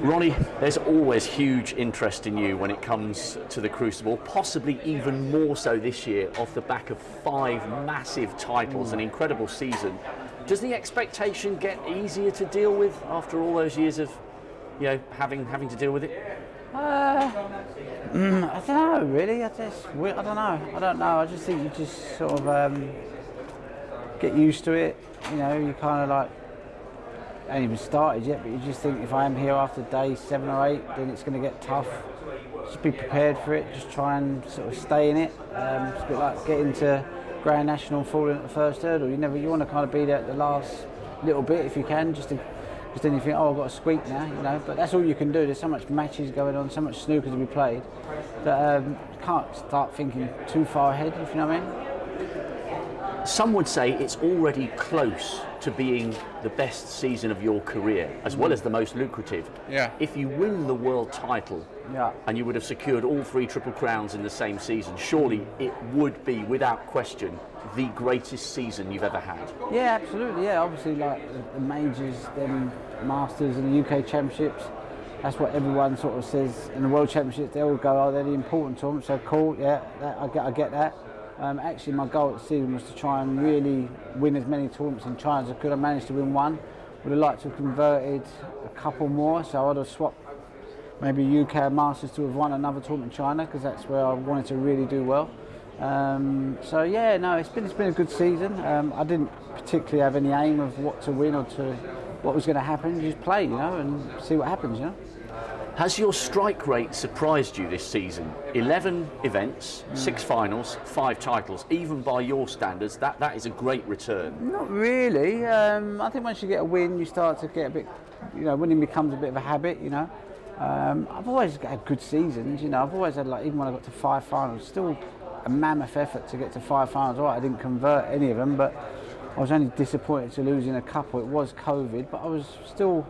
Ronnie, there's always huge interest in you when it comes to the Crucible, possibly even more so this year off the back of 5 massive titles, an incredible season. Does the expectation get easier to deal with after all those years of, having to deal with it? I don't know, really. I don't know. I just think you just sort of get used to it. You kind of like, ain't even started yet, but you just think if I am here after day 7 or 8, then it's going to get tough. Just be prepared for it. Just try and sort of stay in it. It's a bit like getting to Grand National and falling at the first hurdle. You want to kind of be there at the last little bit if you can. Just then you think, oh, I've got a squeak now, But that's all you can do. There's so much matches going on, so much snooker to be played that you can't start thinking too far ahead. If you know what I mean. Some would say it's already close to being the best season of your career, as well as the most lucrative. Yeah. If you win the world title, and you would have secured all 3 Triple Crowns in the same season, surely it would be, without question, the greatest season you've ever had. Yeah, absolutely. Yeah, obviously, like the majors, then Masters and the UK Championships. That's what everyone sort of says. In the World Championships, they all go, "Oh, they're the important tournaments." So cool. Yeah, I get that. Actually, my goal at the season was to try and really win as many tournaments in China as I could. I managed to win 1. Would have liked to have converted a couple more, so I'd have swapped maybe UK Masters to have won another tournament in China, because that's where I wanted to really do well. So yeah, no, it's been a good season. I didn't particularly have any aim of what to win or to what was going to happen. You just play, and see what happens, Has your strike rate surprised you this season? 11 events, 6 finals, 5 titles. Even by your standards, that is a great return. Not really. I think once you get a win, you start to get a bit, winning becomes a bit of a habit, I've always had good seasons, I've always had, even when I got to 5 finals, still a mammoth effort to get to 5 finals. All right, I didn't convert any of them, but I was only disappointed to lose in a couple. It was COVID, but I was still...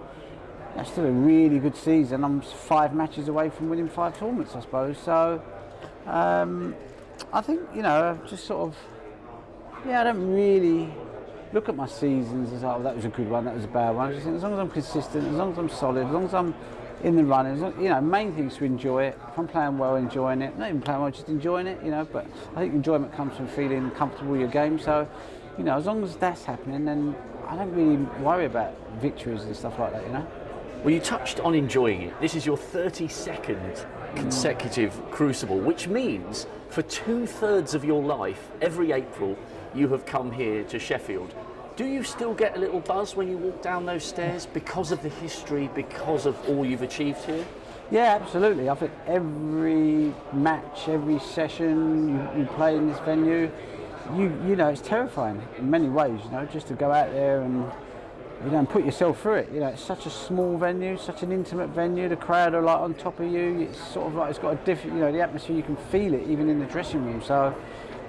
That's still a really good season. I'm 5 matches away from winning 5 tournaments, I suppose. So, I think, I've just sort of, I don't really look at my seasons as, oh, that was a good one, that was a bad one. I just think as long as I'm consistent, as long as I'm solid, as long as I'm in the running, main thing is to enjoy it. If I'm playing well, enjoying it. Not even playing well, just enjoying it, But I think enjoyment comes from feeling comfortable with your game. So, as long as that's happening, then I don't really worry about victories and stuff like that, Well, you touched on enjoying it. This is your 32nd consecutive Crucible, which means for 2/3 of your life, every April, you have come here to Sheffield. Do you still get a little buzz when you walk down those stairs because of the history, because of all you've achieved here? Yeah, absolutely. I think every match, every session you play in this venue, it's terrifying in many ways, just to go out there and and put yourself through it. It's such a small venue, such an intimate venue. The crowd are on top of you. It's sort of like it's got a different, the atmosphere. You can feel it even in the dressing room. So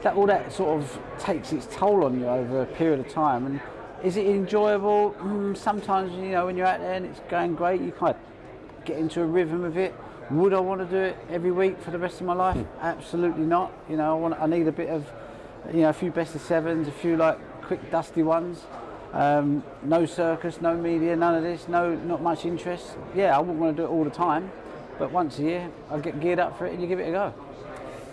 all that sort of takes its toll on you over a period of time. And is it enjoyable? Sometimes when you're out there and it's going great, you kind of get into a rhythm of it. Would I want to do it every week for the rest of my life? Absolutely not. I need a bit of, a few best of 7s, a few quick dusty ones. No circus, no media, none of this, not much interest. Yeah, I wouldn't want to do it all the time, but once a year I get geared up for it and you give it a go.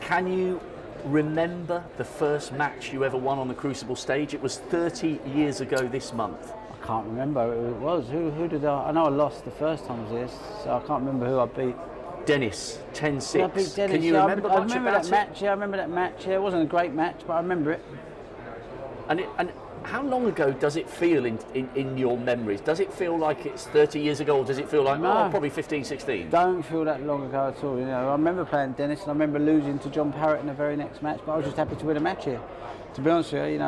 Can you remember the first match you ever won on the Crucible stage? It was 30 years ago this month. I can't remember who it was. Who did I know I lost the first time I was here, so I can't remember who I beat. Dennis, 10-6. I beat Dennis. Can you remember I much remember about that it? match. Yeah, I remember that match. Yeah, it wasn't a great match, but I remember it. And how long ago does it feel in your memories? Does it feel like it's 30 years ago, or does it feel like, probably 15, 16? Don't feel that long ago at all. I remember playing Dennis and I remember losing to John Parrott in the very next match, but I was just happy to win a match here. To be honest with you,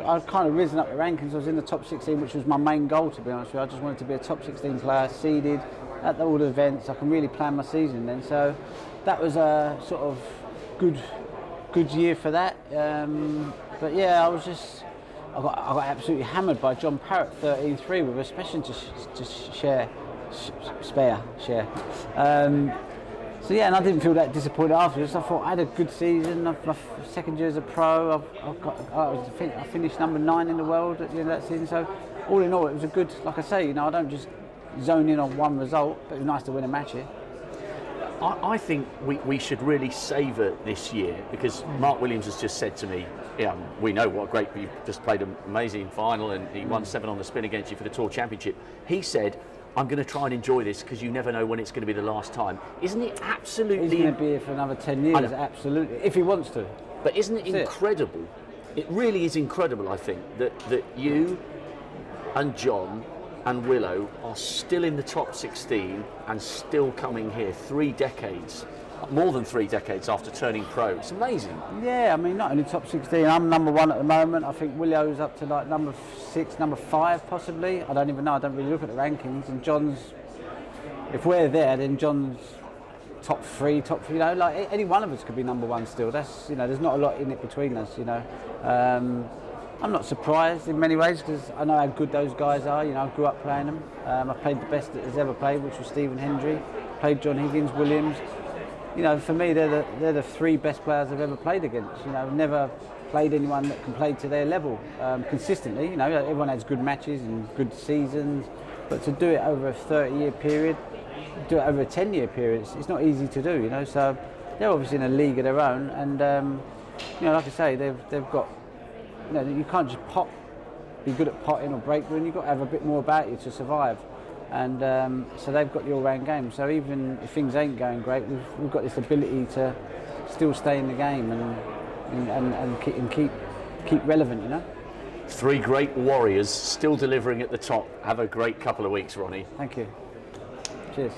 I'd kind of risen up the rankings. I was in the top 16, which was my main goal, to be honest with you. I just wanted to be a top 16 player, seeded at all the events. I can really plan my season then. So that was a sort of good year for that. But yeah, I got absolutely hammered by John Parrott 13-3 with a special to spare. So yeah, and I didn't feel that disappointed afterwards. I thought I had a good season. My second year as a pro, I finished number 9 in the world at the end of that season. So all in all, it was a good. Like I say, I don't just zone in on one result, but it was nice to win a match here. I think we should really savour this year, because Mark Williams has just said to me, yeah, we know what great, you just played an amazing final and he won 7 on the spin against you for the Tour Championship. He said, I'm going to try and enjoy this because you never know when it's going to be the last time. Isn't it absolutely... He's going to be here for another 10 years, absolutely, if he wants to. But isn't it incredible? It really is incredible, I think, that you and John and Willow are still in the top 16 and still coming here 3 decades, more than 3 decades after turning pro. It's amazing. Yeah, I mean, not only top 16, I'm number 1 at the moment. I think Willow's up to like number 6, number 5 possibly. I don't even know, I don't really look at the rankings. And John's, if we're there, then John's top 3, you know, like any one of us could be number 1 still. That's, you know, there's not a lot in it between us, you know. I'm not surprised in many ways because I know how good those guys are. You know, I grew up playing them. I played the best that has ever played, which was Stephen Hendry. Played John Higgins, Williams. You know, for me, they're the 3 best players I've ever played against. You know, I've never played anyone that can play to their level consistently. You know, everyone has good matches and good seasons, but to do it over a 30-year period, do it over a 10-year period, it's not easy to do. You know, so they're obviously in a league of their own, and you know, like I say, they've got. You know, you can't just be good at potting or breakthrough. You've got to have a bit more about you to survive. And so they've got the all-round game. So even if things ain't going great, we've got this ability to still stay in the game and keep relevant. You know. 3 great warriors still delivering at the top. Have a great couple of weeks, Ronnie. Thank you. Cheers.